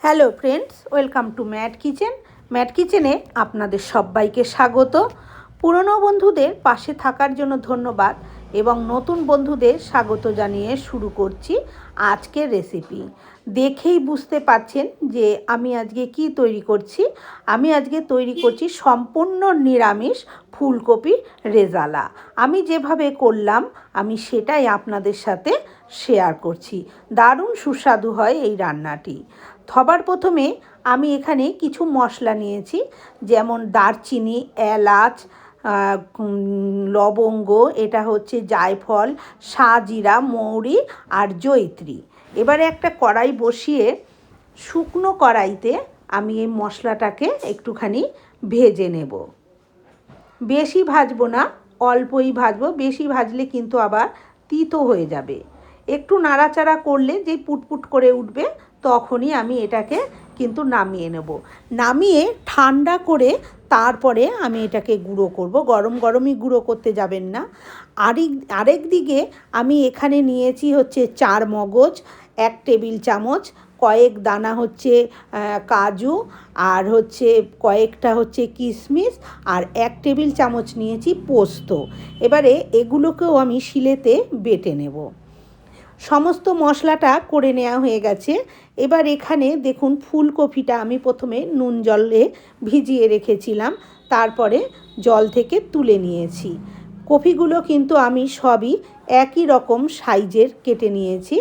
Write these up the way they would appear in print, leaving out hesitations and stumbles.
Hello friends, welcome to Mat Kitchen. Mat কিচেনে আপনাদের সবাইকে স্বাগত। পুরনো বন্ধুদের পাশে থাকার জন্য ধন্যবাদ এবং নতুন বন্ধুদের স্বাগত জানিয়ে শুরু করছি আজকের রেসিপি। দেখেই বুঝতে পারছেন যে আমি আজকে কি তৈরি করছি। আমি আজকে তৈরি করছি সম্পূর্ণ নিরামিষ ফুলকপি রেজালা। আমি যেভাবে করলাম আমি সেটাই আপনাদের সাথে শেয়ার করছি। দারুণ সুস্বাদু হয় এই রান্নাটি। সবার প্রথমে আমি এখানে কিছু মশলা নিয়েছি, যেমন দারচিনি, এলাচ, লবঙ্গ, এটা হচ্ছে জায়ফল, সাজিরা, মৌরি আর জয়িত্রী। এবারে একটা কড়াই বসিয়ে শুকনো কড়াইতে আমি এই মশলাটাকে একটুখানি ভেজে নেব। বেশি ভাজবো না, অল্পই ভাজবো। বেশি ভাজলে কিন্তু আবার তিতো হয়ে যাবে। একটু নাড়াচাড়া করলে যেই পুটপুট করে উঠবে তখনই আমি এটাকে কিন্তু নামিয়ে নেব। নামিয়ে ঠান্ডা করে তারপরে আমি এটাকে গুঁড়ো করব। গরম গরমই গুঁড়ো করতে যাবেন না। আরেক দিকে আমি এখানে নিয়েছি হচ্ছে 4 মগজ, 1 টেবিল চামচ, কয়েক দানা হচ্ছে কাজু, আর হচ্ছে কয়েকটা হচ্ছে কিশমিশ, আর 1 টেবিল চামচ নিয়েছি পোস্ত। এবারে এগুলোকেও আমি শিলেতে বেটে নেব। সমস্ত মশলাটা করে নেওয়া হয়ে গেছে। এবার এখানে দেখুন ফুলকপিটা আমি প্রথমে নুন জলে ভিজিয়ে রেখেছিলাম, তারপরে জল থেকে তুলে নিয়েছি। কপিগুলো কিন্তু আমি সবই একই রকম সাইজের কেটে নিয়েছি।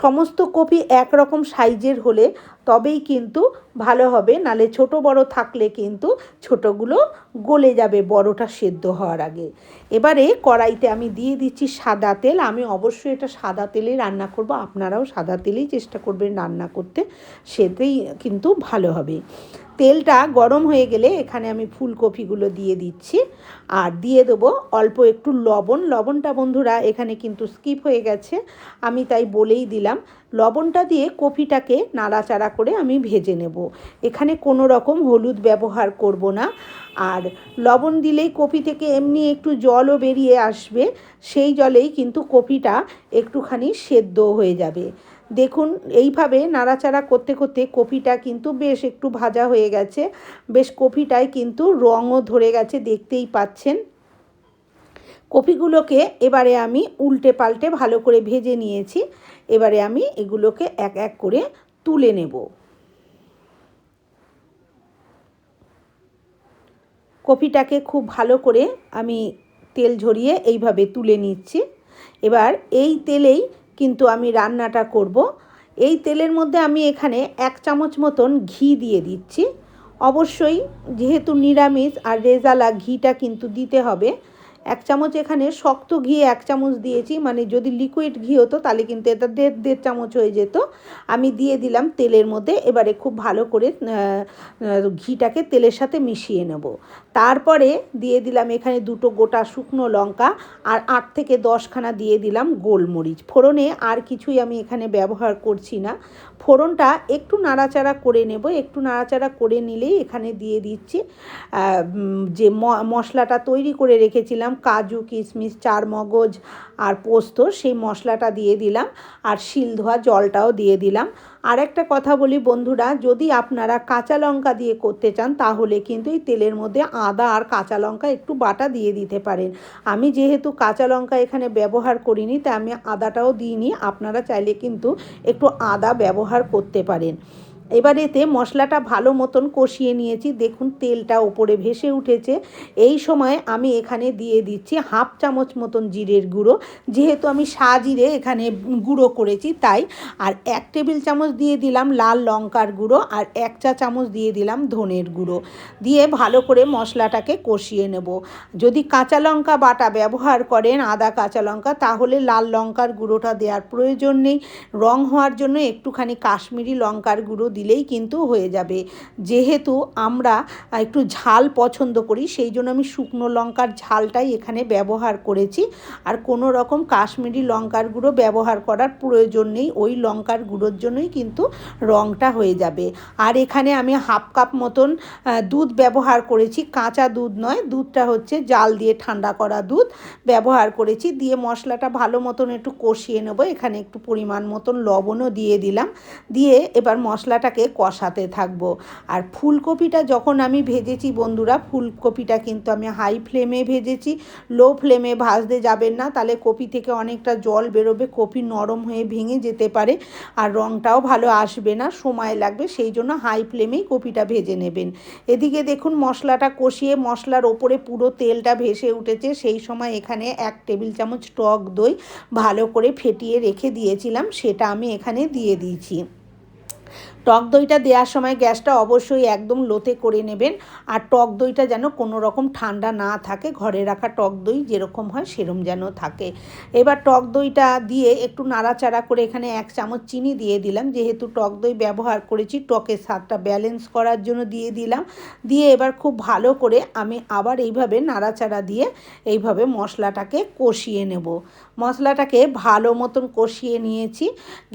সমস্ত কপি একরকম সাইজের হলে তবেই কিন্তু ভালো হবে, নালে ছোট বড় থাকলে কিন্তু ছোটোগুলো গলে যাবে বড়টা সেদ্ধ হওয়ার আগে। এবারে কড়াইতে আমি দিয়ে দিচ্ছি সাদা তেল। আমি অবশ্যই এটা সাদা তেলেই রান্না করব, আপনারাও সাদা তেলেই চেষ্টা করবেন রান্না করতে, সেটাই কিন্তু ভালো হবে। তেলটা গরম হয়ে গেলে এখানে আমি ফুলকপিগুলো দিয়ে দিচ্ছি, আর দিয়ে দেবো অল্প একটু লবণ। লবণটা বন্ধুরা এখানে কিন্তু স্কিপ হয়ে গেছে, আমি তাই বলেই দিলাম। লবণটা দিয়ে কপিটাকে নাড়াচাড়া করে আমি ভেজে নেব। এখানে কোনো রকম হলুদ ব্যবহার করব না। আর লবণ দিলেই কপি থেকে এমনি একটু জলও বেরিয়ে আসবে, সেই জলেই কিন্তু কপিটা একটুখানি সেদ্ধ হয়ে যাবে। দেখুন এইভাবে নাড়াচাড়া করতে করতে কপিটা কিন্তু বেশ একটু ভাজা হয়ে গেছে। বেশ কপিটায় কিন্তু রঙও ধরে গেছে, দেখতেই পাচ্ছেন। কপিগুলোকে এবারে আমি উল্টে পাল্টে ভালো করে ভেজে নিয়েছি। এবারে আমি এগুলোকে এক এক করে তুলে নেব। কপিটাকে খুব ভালো করে আমি তেল ঝরিয়ে এইভাবে তুলে নিচ্ছি। এবার এই তেলেই কিন্তু আমি রান্নাটা করব। এই তেলের মধ্যে আমি এখানে 1 চামচ মতন ঘি দিয়ে দিচ্ছি। অবশ্যই যেহেতু নিরামিষ আর রেজালা, ঘিটা কিন্তু দিতে হবে। 1 চামচ এখানে শক্ত ঘি 1 চামচ দিয়েছি, মানে যদি লিকুইড ঘি হতো তাহলে কিন্তু এটা 1.5 চামচ হয়ে যেত। আমি দিয়ে দিলাম তেলের মধ্যে। এবারে খুব ভালো করে ঘিটাকে তেলের সাথে মিশিয়ে নেব। তারপরে দিয়ে দিলাম এখানে 2টো গোটা শুকনো লঙ্কা, আর 8 থেকে 10খানা দিয়ে দিলাম গোলমরিচ। ফোড়নে আর কিছুই আমি এখানে ব্যবহার করছি না। ফোড়নটা একটু নাড়াচাড়া করে নেব। একটু নাড়াচাড়া করে নিলেই এখানে দিয়ে দিচ্ছি যে মশলাটা তৈরি করে রেখেছিলাম, কাজু, কিশমিশ, 4 মগজ আর পোস্ত, সেই মশলাটা দিয়ে দিলাম, আর শিল ধোয়া জলটাও দিয়ে দিলাম। আর একটা কথা বলি বন্ধুরা, যদি আপনারা কাঁচা লঙ্কা দিয়ে করতে চান তাহলে কিন্তু এই তেলের মধ্যে আদা আর কাঁচা লঙ্কা একটু বাটা দিয়ে দিতে পারেন। আমি যেহেতু কাঁচা লঙ্কা এখানে ব্যবহার করিনি তাই আমি আদাটাও দিইনি। আপনারা চাইলে কিন্তু একটু আদা ব্যবহার করতে পারেন। এবার এতে মশলাটা ভালো মতন কষিয়ে নিয়েছি। দেখুন তেলটা ওপরে ভেসে উঠেছে। এই সময় আমি এখানে দিয়ে দিচ্ছি 1/2 চামচ মতন জিরের গুঁড়ো, যেহেতু আমি সাজিরে এখানে গুঁড়ো করেছি তাই। আর 1 টেবিল চামচ দিয়ে দিলাম লাল লঙ্কার গুঁড়ো, আর 1 চা চামচ দিয়ে দিলাম ধনের গুঁড়ো। দিয়ে ভালো করে মশলাটাকে কষিয়ে নেব। যদি কাঁচা লঙ্কা বাটা ব্যবহার করেন, আদা কাঁচা লঙ্কা, তাহলে লাল লঙ্কার গুঁড়োটা দেওয়ার প্রয়োজন নেই। রং হওয়ার জন্য একটুখানি কাশ্মীরি লঙ্কার গুঁড়ো দিলেই কিন্তু হয়ে যাবে। যেহেতু আমরা একটু ঝাল পছন্দ করি, সেই জন্য আমি শুকনো লঙ্কার ঝালটাই এখানে ব্যবহার করেছি। আর কোনো রকম কাশ্মীরি লঙ্কার গুঁড়ো ব্যবহার করার প্রয়োজন নেই, ওই লঙ্কার গুঁড়োর জন্যই কিন্তু রঙটা হয়ে যাবে। আর এখানে আমি হাফ কাপ মতন দুধ ব্যবহার করেছি, কাঁচা দুধ নয়, দুধটা হচ্ছে জাল দিয়ে ঠান্ডা করা দুধ ব্যবহার করেছি। দিয়ে মশলাটা ভালো মতন একটু কষিয়ে নেব। এখানে একটু পরিমাণ মতন লবণও দিয়ে দিলাম, দিয়ে এবার মশলাটাকে কষাতে থাকবো। আর ফুলকপিটা যখন আমি ভেজেছি বন্ধুরা, ফুলকপিটা কিন্তু আমি হাই ফ্লেমে ভেজেছি, লো ফ্লেমে ভাজতে যাবেন না, তাহলে কপি থেকে অনেকটা জল বেরোবে, কপি নরম হয়ে ভেঙে যেতে পারে, আর রঙটাও ভালো আসবে না, সময় লাগবে। সেই জন্য হাই ফ্লেমেই কপিটা ভেজে নেবেন। এদিকে দেখুন মশলাটা কষিয়ে মশলার ওপরে পুরো তেলটা ভেসে উঠেছে। সেই সময় এখানে 1 টেবিল চামচ টক দই ভালো করে ফেটিয়ে রেখে দিয়েছিলাম, সেটা আমি এখানে দিয়ে দিয়েছি। টক দইটা দেওয়ার সময় গ্যাসটা অবশ্যই একদম লোতে করে নেবেন, আর টক দইটা যেন কোনো রকম ঠান্ডা না থাকে, ঘরে রাখা টক দই যেরকম হয় সেরকম যেন থাকে। এবার টক দইটা দিয়ে একটু নাড়াচাড়া করে এখানে 1 চামচ চিনি দিয়ে দিলাম, যেহেতু টক দই ব্যবহার করেছি টকের স্বাদটা ব্যালেন্স করার জন্য দিয়ে দিলাম। দিয়ে এবার খুব ভালো করে আমি আবার এইভাবে নাড়াচাড়া দিয়ে এইভাবে মশলাটাকে কষিয়ে নেব। মশলাটাকে ভালো মতন কষিয়ে নিয়েছি।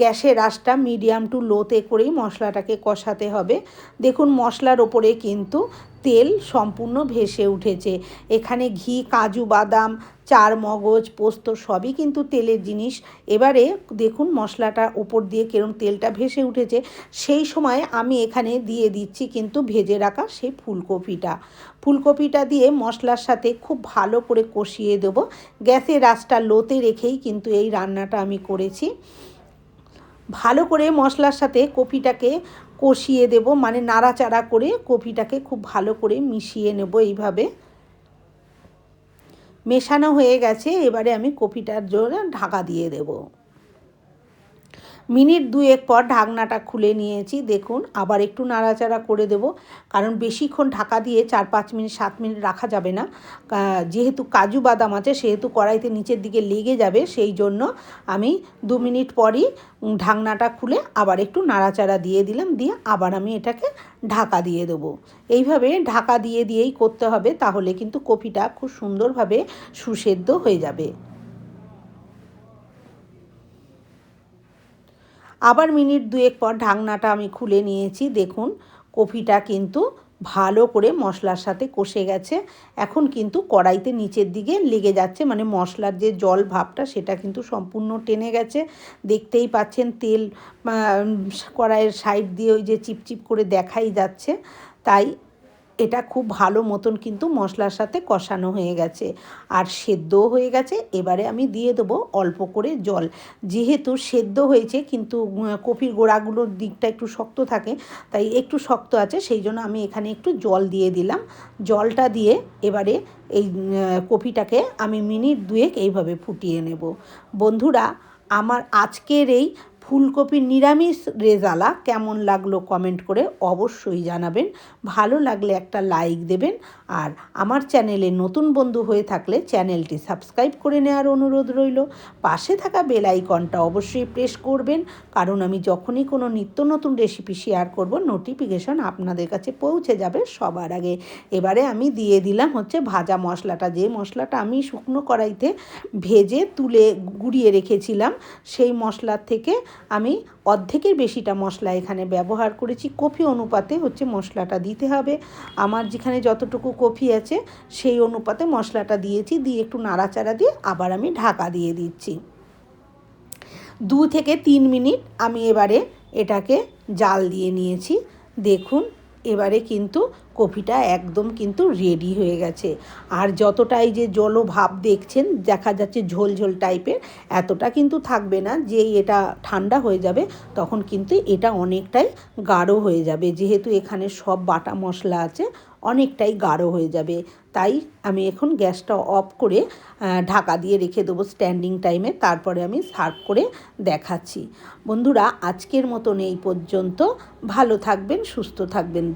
গ্যাসের আঁচটা মিডিয়াম টু লোতে করেই মশলাটাকে কষাতে হবে। দেখুন মশলার ওপরে কিন্তু তেল সম্পূর্ণ ভেসে উঠেছে। এখানে ঘি, কাজু বাদাম, চার মগজ, পোস্ত সবই কিন্তু তেলের জিনিস। এবারে দেখুন মশলাটার ওপর দিয়ে কিরম তেলটা ভেসে উঠেছে, সেই সময় আমি এখানে দিয়ে দিচ্ছি কিন্তু ভেজে রাখা সেই ফুলকপিটা দিয়ে মশলার সাথে খুব ভালো করে কষিয়ে দেবো। গ্যাসের আঁচটা লোতে রেখেই কিন্তু এই রান্নাটা আমি করেছি। ভালো করে মশলার সাথে কপিটাকে কষিয়ে দেব, মানে নাড়াচাড়া করে কপিটাকে খুব ভালো করে মিশিয়ে নেব। এইভাবে মেশানো হয়ে গেছে, এবারে আমি কপিটার জন্য ঢাকা দিয়ে দেব। মিনিট 2 পর ঢাকনাটা খুলে নিয়েছি। দেখুন আবার একটু নাড়াচাড়া করে দেব, কারণ বেশিক্ষণ ঢাকা দিয়ে 4-5 মিনিট 7 মিনিট রাখা যাবে না। যেহেতু কাজু বাদাম আছে সেহেতু কড়াইতে নিচের দিকে লেগে যাবে, সেই জন্য আমি 2 মিনিট পরই ঢাকনাটা খুলে আবার একটু নাড়াচাড়া দিয়ে দিলাম, দিয়ে আবার আমি এটাকে ঢাকা দিয়ে দেবো। এইভাবে ঢাকা দিয়েই করতে হবে, তাহলে কিন্তু কপিটা খুব সুন্দরভাবে সুসেদ্ধ হয়ে যাবে। আবার মিনিট 2 পর ঢাকনাটা আমি খুলে নিয়েছি। দেখুন কপিটা কিন্তু ভালো করে মশলার সাথে কষে গেছে। এখন কিন্তু কড়াইতে নিচের দিকে লেগে যাচ্ছে, মানে মশলার যে জল ভাবটা সেটা কিন্তু সম্পূর্ণ টেনে গেছে। দেখতেই পাচ্ছেন তেল কড়াইয়ের সাইড দিয়ে ওই যে চিপচিপ করে দেখাই যাচ্ছে। তাই এটা খুব ভালো মতন কিন্তু মশলার সাথে কষানো হয়ে গেছে, আর সেদ্ধও হয়ে গেছে। এবারে আমি দিয়ে দেবো অল্প করে জল। যেহেতু সেদ্ধ হয়েছে কিন্তু কপির গোড়াগুলোর দিকটা একটু শক্ত থাকে, তাই একটু শক্ত আছে, সেই জন্য আমি এখানে একটু জল দিয়ে দিলাম। জলটা দিয়ে এবারে এই কপিটাকে আমি মিনিট 2 এইভাবে ফুটিয়ে নেব। বন্ধুরা, আমার আজকের এই ফুলকপির নিরামিষ রেজালা কেমন লাগলো কমেন্ট করে অবশ্যই জানাবেন। ভালো লাগলে একটা লাইক দেবেন, আর আমার চ্যানেলে নতুন বন্ধু হয়ে থাকলে চ্যানেলটি সাবস্ক্রাইব করে নেওয়ার অনুরোধ রইল। পাশে থাকা বেল আইকনটা অবশ্যই প্রেস করবেন, কারণ আমি যখনই কোনো নিত্য নতুন রেসিপি শেয়ার করব নোটিফিকেশন আপনাদের কাছে পৌঁছে যাবে সবার আগে। এবারে আমি দিয়ে দিলাম হচ্ছে ভাজা মশলাটা, যে মশলাটা আমি শুকনো কড়াইতে ভেজে তুলে গুঁড়িয়ে রেখেছিলাম, সেই মশলার থেকে আমি অর্ধেকের বেশিটা মশলা এখানে ব্যবহার করেছি। কপি অনুপাতে হচ্ছে মশলাটা দিতে হবে। আমার যেখানে যতটুকু কপি আছে সেই অনুপাতে মশলাটা দিয়েছি, দিয়ে একটু নাড়াচাড়া দিয়ে আবার আমি ঢাকা দিয়ে দিচ্ছি। 2 থেকে 3 মিনিট আমি এবারে এটাকে জাল দিয়ে নিয়েছি। দেখুন এবারে কিন্তু কপিটা একদম কিন্তু রেডি হয়ে গেছে। আর যতটাই যে জলভাব দেখছেন, দেখা যাচ্ছে ঝোল ঝোল টাইপের, এতটা কিন্তু থাকবে না। যেই এটা ঠান্ডা হয়ে যাবে তখন কিন্তু এটা অনেকটাই গাঢ় হয়ে যাবে, যেহেতু এখানে সব বাটা মশলা আছে, অনেকটাই গাঢ় হয়ে যাবে। তাই আমি এখন গ্যাসটা অফ করে ঢাকা দিয়ে রেখে দেবো স্ট্যান্ডিং টাইমে, তারপরে আমি সার্ভ করে দেখাচ্ছি। বন্ধুরা, আজকের মতন এই পর্যন্ত। ভালো থাকবেন, সুস্থ থাকবেন।